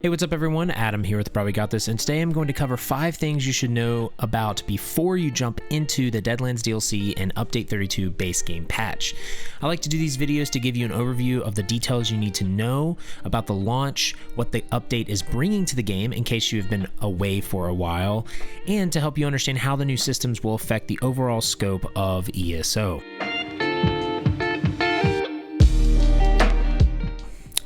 Hey, what's up everyone? Adam here with Probably Got This, and today I'm going to cover 5 things you should know about before you jump into the Deadlands DLC and Update 32 base game patch. I like to do these videos to give you an overview of the details you need to know about the launch, what the update is bringing to the game in case you've been away for a while, and to help you understand how the new systems will affect the overall scope of ESO.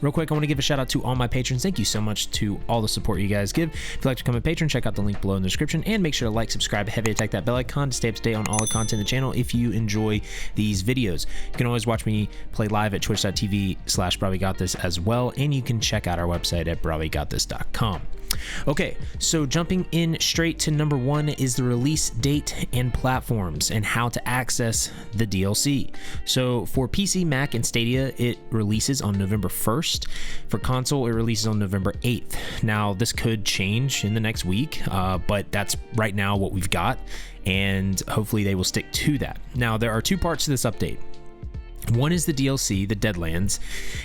Real quick, I want to give a shout out to all my patrons. Thank you so much to all the support you guys give. If you'd like to become a patron, check out the link below in the description, and make sure to like, subscribe, heavy attack that bell icon to stay up to date on all the content in the channel if you enjoy these videos. You can always watch me play live at twitch.tv/brahwegotthis as well, and you can check out our website at brahwegotthis.com. Okay, so jumping in straight to number 1 is the release date and platforms and how to access the DLC. So for PC, Mac, and Stadia, it releases on November 1st. For console, it releases on November 8th. Now, this could change in the next week, but that's right now what we've got, and hopefully they will stick to that. Now, there are 2 parts to this update. One is the DLC, the Deadlands,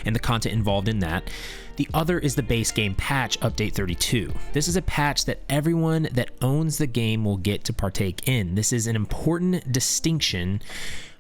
and the content involved in that. The other is the base game patch, Update 32. This is a patch that everyone that owns the game will get to partake in. This is an important distinction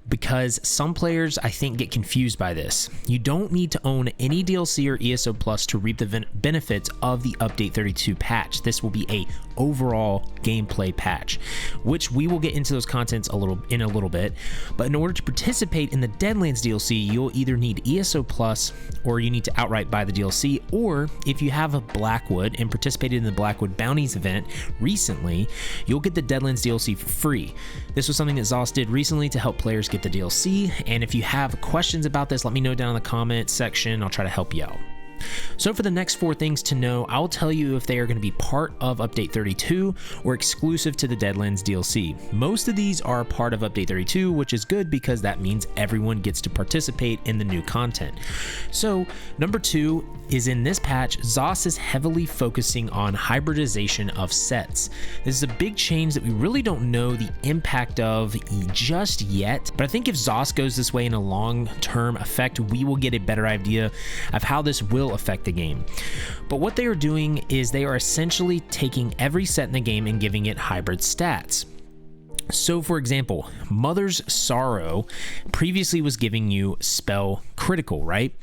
because some players, I think, get confused by this. You don't need to own any DLC or ESO Plus to reap the benefits of the Update 32 patch. This will be a overall gameplay patch, which we will get into those contents in a little bit. But in order to participate in the Deadlands DLC, you'll either need ESO Plus, or you need to outright buy the DLC, or if you have a Blackwood and participated in the Blackwood Bounties event recently, you'll get the Deadlands DLC for free. This was something that Zos did recently to help players get the DLC, and if you have questions about this, let me know down in the comments section. I'll try to help you out. So for the next 4 things to know, I'll tell you if they are going to be part of Update 32 or exclusive to the Deadlands DLC. Most of these are part of Update 32, which is good because that means everyone gets to participate in the new content. So number 2 is in this patch, Zos is heavily focusing on hybridization of sets. This is a big change that we really don't know the impact of just yet, but I think if Zos goes this way in a long-term effect, we will get a better idea of how this will affect the game. But what they are doing is they are essentially taking every set in the game and giving it hybrid stats. So for example, Mother's Sorrow previously was giving you spell critical, right?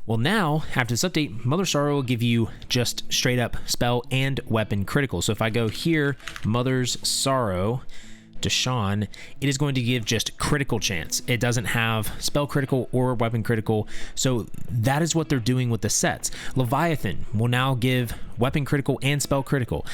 Well, now, after this update, Mother's Sorrow will give you just straight up spell and weapon critical. So if I go here, Mother's Sorrow, Deshawn, it is going to give just critical chance. It doesn't have spell critical or weapon critical. So that is what they're doing with the sets. Leviathan will now give weapon critical and spell critical.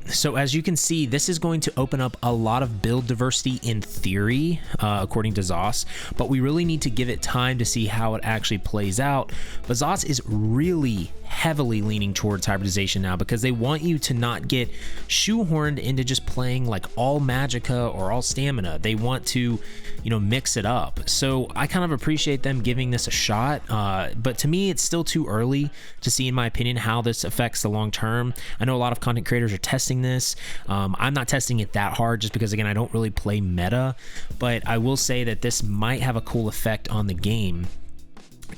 So as you can see, this is going to open up a lot of build diversity in theory, according to Zos, but we really need to give it time to see how it actually plays out. But Zos is really heavily leaning towards hybridization now because they want you to not get shoehorned into just playing like all magicka or all stamina. They want to, mix it up. So I kind of appreciate them giving this a shot, but to me, it's still too early to see, in my opinion, how this affects the long term. I know a lot of content creators are testing this. I'm not testing it that hard just because, again, I don't really play meta, but I will say that this might have a cool effect on the game.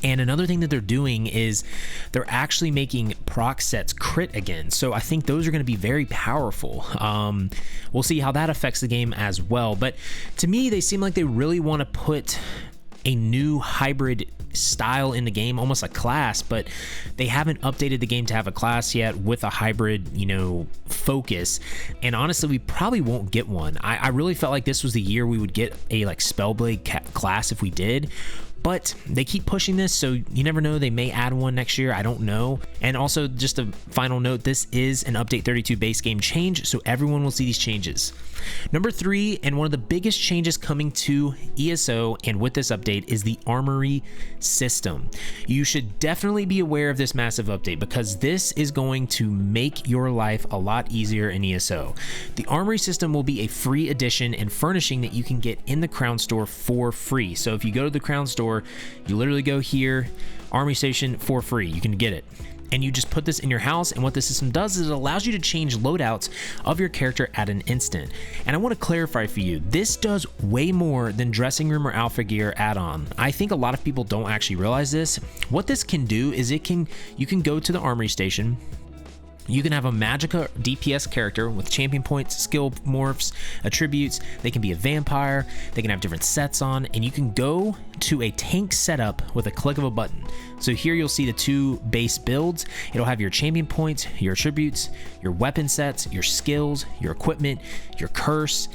And another thing that they're doing is they're actually making proc sets crit again. So I think those are going to be very powerful. We'll see how that affects the game as well. But to me, they seem like they really want to put a new hybrid style in the game, almost a class, but they haven't updated the game to have a class yet with a hybrid, focus. And honestly, we probably won't get one. I really felt like this was the year we would get a Spellblade class if we did. But they keep pushing this, so you never know, they may add one next year, I don't know. And also, just a final note, this is an Update 32 base game change, so everyone will see these changes. Number 3, and one of the biggest changes coming to ESO and with this update, is the ARMORY system. You should definitely be aware of this massive update because this is going to make your life a lot easier in ESO. The ARMORY system will be a free addition and furnishing that you can get in the Crown Store for free. So if you go to the Crown Store, you literally go here, Armory Station, for free. You can get it. And you just put this in your house, and what the system does is it allows you to change loadouts of your character at an instant. And I want to clarify for you, this does way more than dressing room or alpha gear add-on. I think a lot of people don't actually realize this. What this can do is you can go to the Armory Station, You can have a Magicka DPS character with champion points, skill morphs, attributes. They can be a vampire. They can have different sets on, and you can go to a tank setup with a click of a button. So here you'll see the 2 base builds. It'll have your champion points, your attributes, your weapon sets, your skills, your equipment, your curse,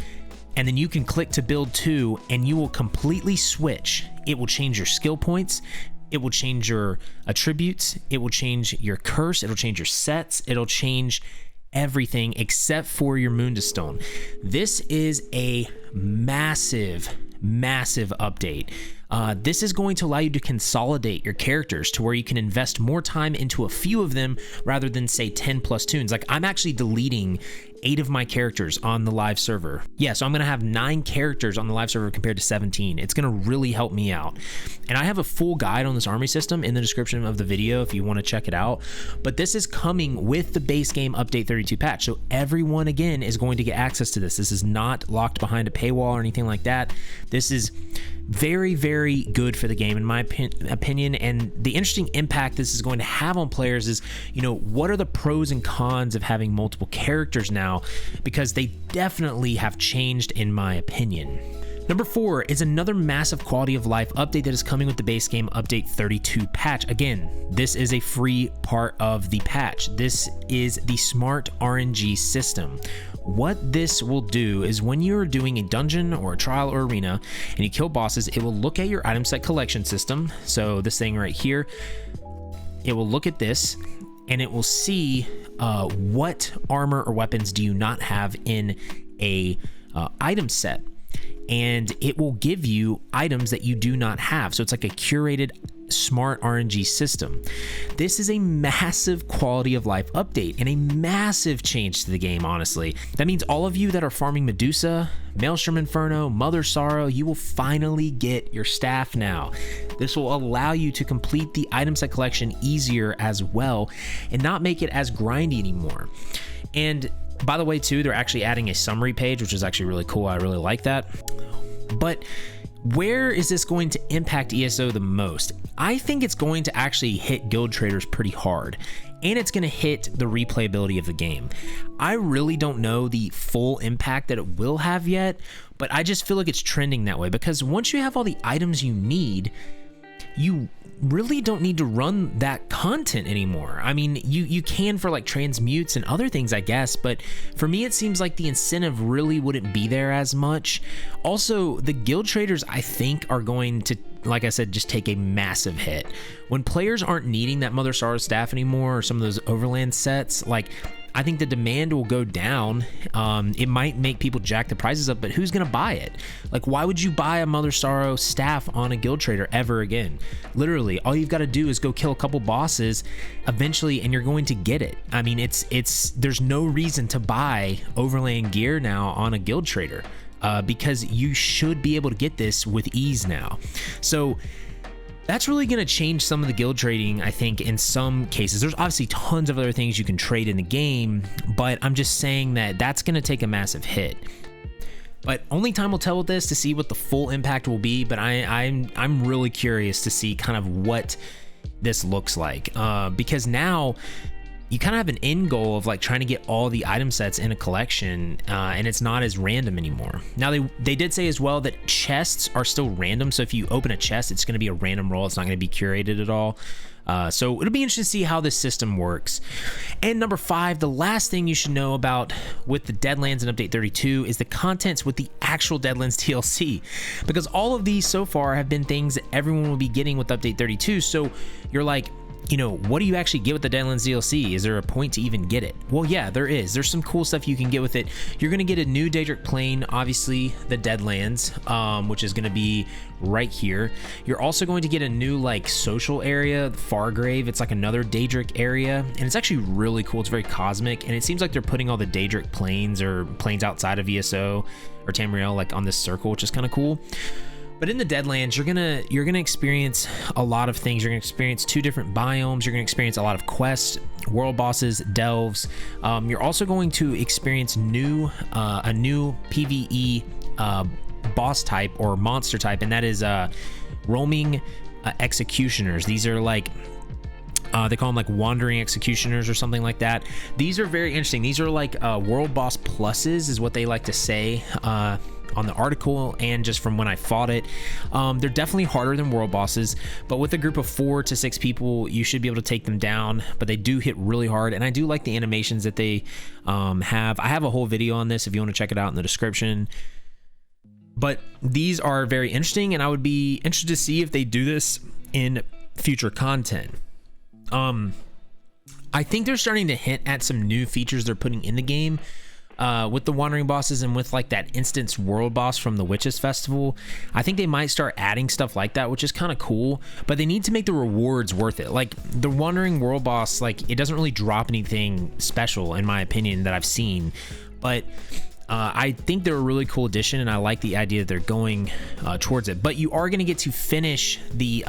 and then you can click to build 2 and you will completely switch. It will change your skill points. It will change your attributes. It will change your curse. It'll change your sets. It'll change everything except for your Moondstone. This is a massive update. This is going to allow you to consolidate your characters to where you can invest more time into a few of them rather than say 10 plus tunes. Like, I'm actually deleting 8 of my characters on the live server. Yeah, so I'm gonna have 9 characters on the live server compared to 17. It's gonna really help me out. And I have a full guide on this armory system in the description of the video if you wanna check it out. But this is coming with the base game update 32 patch. So everyone, again, is going to get access to this. This is not locked behind a paywall or anything like that. This is very, very good for the game in my opinion. And the interesting impact this is going to have on players is, you know, what are the pros and cons of having multiple characters now? Because they definitely have changed in my opinion. Number 4 is another massive quality of life update that is coming with the base game update 32 patch. Again, this is a free part of the patch. This is the smart RNG system. What this will do is when you're doing a dungeon or a trial or arena and you kill bosses, it will look at your item set collection system. So this thing right here, it will look at this and it will see what armor or weapons do you not have in a item set. And it will give you items that you do not have. So it's like a curated smart RNG system. This is a massive quality of life update and a massive change to the game, honestly. That means all of you that are farming Medusa, Maelstrom Inferno, Mother Sorrow, you will finally get your staff now. This will allow you to complete the item set collection easier as well and not make it as grindy anymore. And by the way, too, they're actually adding a summary page, which is actually really cool. I really like that. But where is this going to impact ESO the most? I think it's going to actually hit guild traders pretty hard, and it's going to hit the replayability of the game. I really don't know the full impact that it will have yet, but I just feel like it's trending that way because once you have all the items you need, you really don't need to run that content anymore. I mean, you can for like transmutes and other things, I guess, but for me it seems like the incentive really wouldn't be there as much. Also, the guild traders, I think, are going to, like I said, just take a massive hit. When players aren't needing that Mother Sorrow staff anymore or some of those overland sets, like, I think the demand will go down. It might make people jack the prices up, but who's gonna buy it? Like, why would you buy a Mother Sorrow staff on a guild trader ever again? Literally, all you've got to do is go kill a couple bosses eventually, and you're going to get it. I mean, there's no reason to buy overland gear now on a guild trader because you should be able to get this with ease now. So that's really going to change some of the guild trading, I think, in some cases. There's obviously tons of other things you can trade in the game, but I'm just saying that that's going to take a massive hit. But only time will tell with this to see what the full impact will be, but I'm really curious to see kind of what this looks like, because now you kind of have an end goal of like trying to get all the item sets in a collection, and it's not as random anymore. Now they did say as well that chests are still random, so if you open a chest, it's going to be a random roll. It's not going to be curated at all. So it'll be interesting to see how this system works. And number 5, the last thing you should know about with the Deadlands and Update 32 is the contents with the actual Deadlands DLC, because all of these so far have been things that everyone will be getting with Update 32. So you're like, you know, what do you actually get with the Deadlands DLC? Is there a point to even get it? Well, yeah, there is. There's some cool stuff you can get with it. You're going to get a new Daedric Plane, obviously the Deadlands, which is going to be right here. You're also going to get a new like social area, Fargrave. It's like another Daedric area, and it's actually really cool. It's very cosmic, and it seems like they're putting all the Daedric planes or planes outside of ESO or Tamriel like on this circle, which is kind of cool. But in the Deadlands, you're gonna experience a lot of things. You're gonna experience 2 different biomes. You're gonna experience a lot of quests, world bosses, delves. You're also going to experience a new PvE boss type or monster type, and that is roaming executioners. These are like They call them like wandering executioners or something like that. These are very interesting. These are like world boss pluses is what they like to say on the article, and just from when I fought it. They're definitely harder than world bosses, but with a group of 4 to 6 people, you should be able to take them down, but they do hit really hard, and I do like the animations that they have. I have a whole video on this if you want to check it out in the description. But these are very interesting, and I would be interested to see if they do this in future content. I think they're starting to hint at some new features they're putting in the game with the wandering bosses, and with like that instance world boss from the Witches Festival. I think they might start adding stuff like that, which is kind of cool, but they need to make the rewards worth it. Like the wandering world boss, like it doesn't really drop anything special in my opinion that I've seen, but I think they're a really cool addition, and I like the idea that they're going towards it. But you are going to get to finish the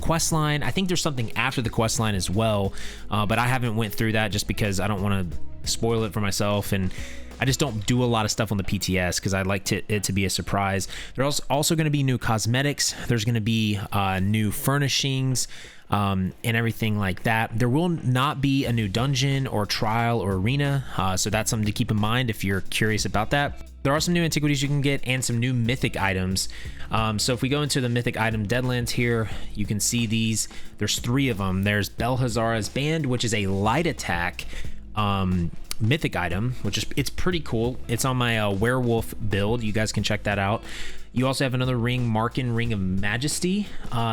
quest line. I think there's something after the quest line as well, but I haven't went through that just because I don't want to spoil it for myself, and I just don't do a lot of stuff on the PTS because I like it to be a surprise. There's also going to be new cosmetics. There's going to be new furnishings, and everything like that. There will not be a new dungeon or trial or arena, so that's something to keep in mind if you're curious about that. There are some new antiquities you can get and some new mythic items. So if we go into the mythic item Deadlands here, you can see these. There's 3 of them. There's Belhazara's Band, which is a light attack mythic item, which is, it's pretty cool. It's on my werewolf build. You guys can check that out. You also have another ring, Markin Ring of Majesty.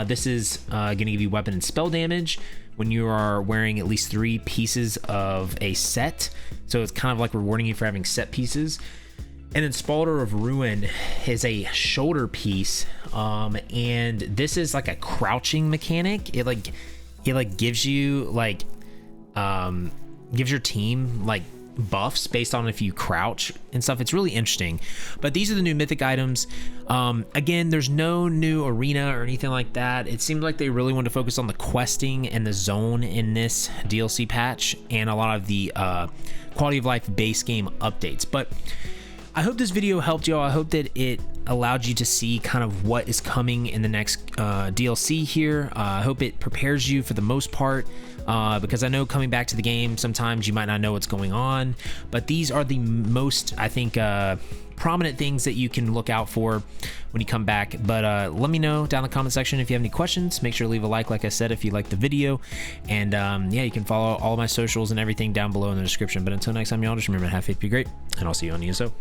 This is going to give you weapon and spell damage when you are wearing at least 3 pieces of a set. So it's kind of like rewarding you for having set pieces. And then Spalter of Ruin is a shoulder piece, and this is like a crouching mechanic. It gives you like gives your team like buffs based on if you crouch and stuff. It's really interesting. But these are the new mythic items. Again, there's no new arena or anything like that. It seemed like they really wanted to focus on the questing and the zone in this DLC patch, and a lot of the quality of life base game updates. But I hope this video helped y'all. I hope that it allowed you to see kind of what is coming in the next DLC here. I hope it prepares you for the most part, because I know coming back to the game, sometimes you might not know what's going on, but these are the most, I think, prominent things that you can look out for when you come back. But let me know down in the comment section if you have any questions. Make sure to leave a like I said, if you liked the video. And yeah, you can follow all of my socials and everything down below in the description. But until next time, y'all, just remember to have faith, be great, and I'll see you on ESO.